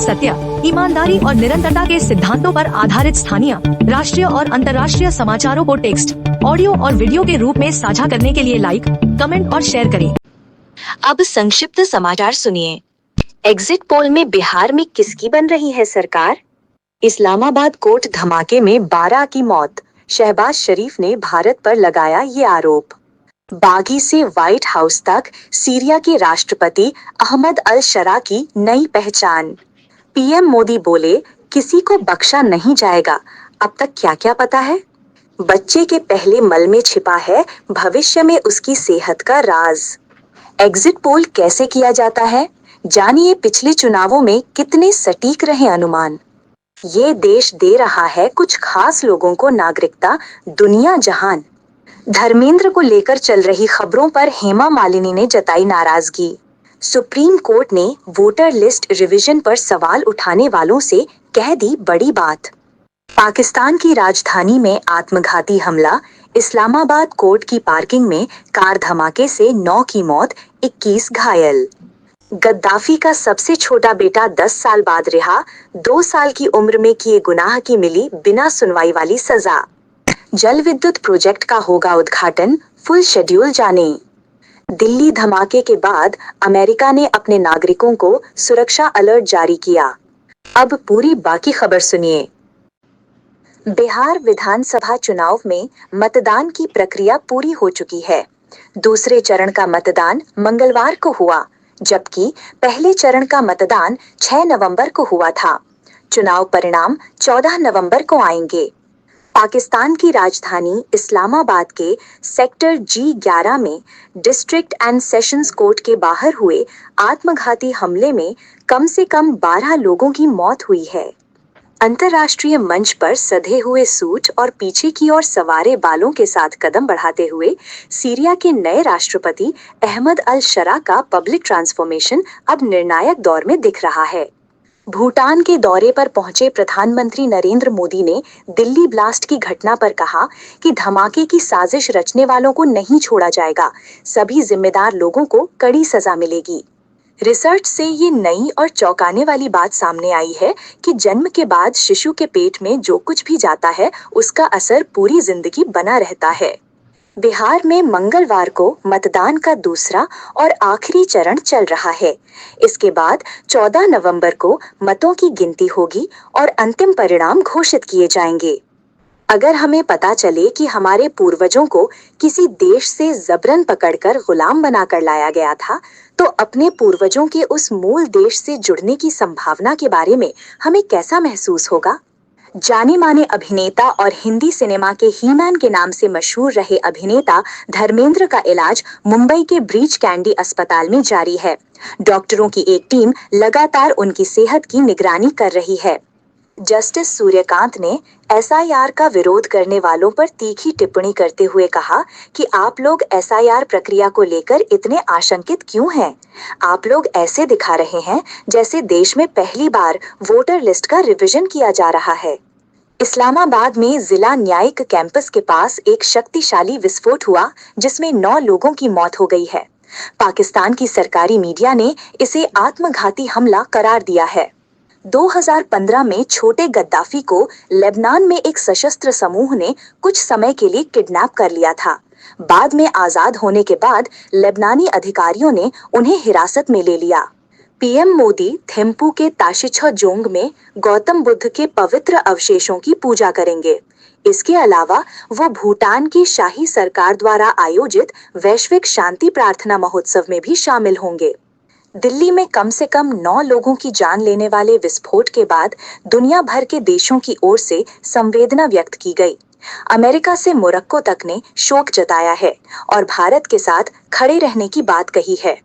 सत्य, ईमानदारी और निरंतरता के सिद्धांतों पर आधारित स्थानीय, राष्ट्रीय और अंतर्राष्ट्रीय समाचारों को टेक्स्ट, ऑडियो और वीडियो के रूप में साझा करने के लिए लाइक, कमेंट और शेयर करें। अब संक्षिप्त समाचार सुनिए। एग्जिट पोल में बिहार में किसकी बन रही है सरकार? इस्लामाबाद कोर्ट धमाके में 12 की मौत, शहबाज शरीफ ने भारत पर लगाया ये आरोप। बागी से व्हाइट हाउस तक सीरिया के राष्ट्रपति अहमद अल शरा की नई पहचान। पीएम मोदी बोले, किसी को बख्शा नहीं जाएगा। अब तक क्या क्या पता है? बच्चे के पहले मल में छिपा है भविष्य में उसकी सेहत का राज। एग्जिट पोल कैसे किया जाता है, जानिए पिछले चुनावों में कितने सटीक रहे अनुमान। ये देश दे रहा है कुछ खास लोगों को नागरिकता, दुनिया जहान। धर्मेंद्र को लेकर चल रही खबरों पर हेमा मालिनी ने जताई नाराजगी। सुप्रीम कोर्ट ने वोटर लिस्ट रिवीजन पर सवाल उठाने वालों से कह दी बड़ी बात। पाकिस्तान की राजधानी में आत्मघाती हमला, इस्लामाबाद कोर्ट की पार्किंग में कार धमाके से 9 की मौत, 21 घायल। गद्दाफी का सबसे छोटा बेटा 10 साल बाद रिहा, 2 साल की उम्र में किए गुनाह की मिली बिना सुनवाई वाली सजा। जल विद्युत प्रोजेक्ट का होगा उद्घाटन, फुल शेड्यूल जाने। दिल्ली धमाके के बाद अमेरिका ने अपने नागरिकों को सुरक्षा अलर्ट जारी किया। अब पूरी बाकी खबर सुनिए। बिहार विधानसभा चुनाव में मतदान की प्रक्रिया पूरी हो चुकी है। दूसरे चरण का मतदान मंगलवार को हुआ, जबकि पहले चरण का मतदान 6 नवंबर को हुआ था। चुनाव परिणाम 14 नवंबर को आएंगे। पाकिस्तान की राजधानी इस्लामाबाद के सेक्टर G11 में डिस्ट्रिक्ट एंड सेशंस कोर्ट के बाहर हुए आत्मघाती हमले में कम से कम 12 लोगों की मौत हुई है। अंतर्राष्ट्रीय मंच पर सधे हुए सूट और पीछे की ओर सवारे बालों के साथ कदम बढ़ाते हुए सीरिया के नए राष्ट्रपति अहमद अल शरा का पब्लिक ट्रांसफॉर्मेशन अब निर्णायक दौर में दिख रहा है। भूटान के दौरे पर पहुंचे प्रधानमंत्री नरेंद्र मोदी ने दिल्ली ब्लास्ट की घटना पर कहा कि धमाके की साजिश रचने वालों को नहीं छोड़ा जाएगा, सभी जिम्मेदार लोगों को कड़ी सजा मिलेगी। रिसर्च से ये नई और चौंकाने वाली बात सामने आई है कि जन्म के बाद शिशु के पेट में जो कुछ भी जाता है उसका असर पूरी जिंदगी बना रहता है। बिहार में मंगलवार को मतदान का दूसरा और आखिरी चरण चल रहा है। इसके बाद 14 नवंबर को मतों की गिनती होगी और अंतिम परिणाम घोषित किए जाएंगे। अगर हमें पता चले कि हमारे पूर्वजों को किसी देश से जबरन पकड़कर गुलाम बनाकर लाया गया था, तो अपने पूर्वजों के उस मूल देश से जुड़ने की संभावना के बारे में हमें कैसा महसूस होगा? जाने माने अभिनेता और हिंदी सिनेमा के ही-मैन के नाम से मशहूर रहे अभिनेता धर्मेंद्र का इलाज मुंबई के ब्रीच कैंडी अस्पताल में जारी है। डॉक्टरों की एक टीम लगातार उनकी सेहत की निगरानी कर रही है। जस्टिस सूर्यकांत ने एसआईआर का विरोध करने वालों पर तीखी टिप्पणी करते हुए कहा कि आप लोग एसआईआर प्रक्रिया को लेकर इतने आशंकित क्यों हैं? आप लोग ऐसे दिखा रहे हैं जैसे देश में पहली बार वोटर लिस्ट का रिवीजन किया जा रहा है। इस्लामाबाद में जिला न्यायिक कैंपस के पास एक शक्तिशाली विस्फोट हुआ, जिसमें 9 लोगों की मौत हो गई है। पाकिस्तान की सरकारी मीडिया ने इसे आत्मघाती हमला करार दिया है। 2015 में छोटे गद्दाफी को लेबनान में एक सशस्त्र समूह ने कुछ समय के लिए किडनैप कर लिया था। बाद में आजाद होने के बाद लेबनानी अधिकारियों ने उन्हें हिरासत में ले लिया। पीएम मोदी थिम्पू के ताशिछोजोंग में गौतम बुद्ध के पवित्र अवशेषों की पूजा करेंगे। इसके अलावा वो भूटान की शाही सरकार द्वारा आयोजित वैश्विक शांति प्रार्थना महोत्सव में भी शामिल होंगे। दिल्ली में कम से कम 9 लोगों की जान लेने वाले विस्फोट के बाद दुनिया भर के देशों की ओर से संवेदना व्यक्त की गई। अमेरिका से मोरक्को तक ने शोक जताया है और भारत के साथ खड़े रहने की बात कही है।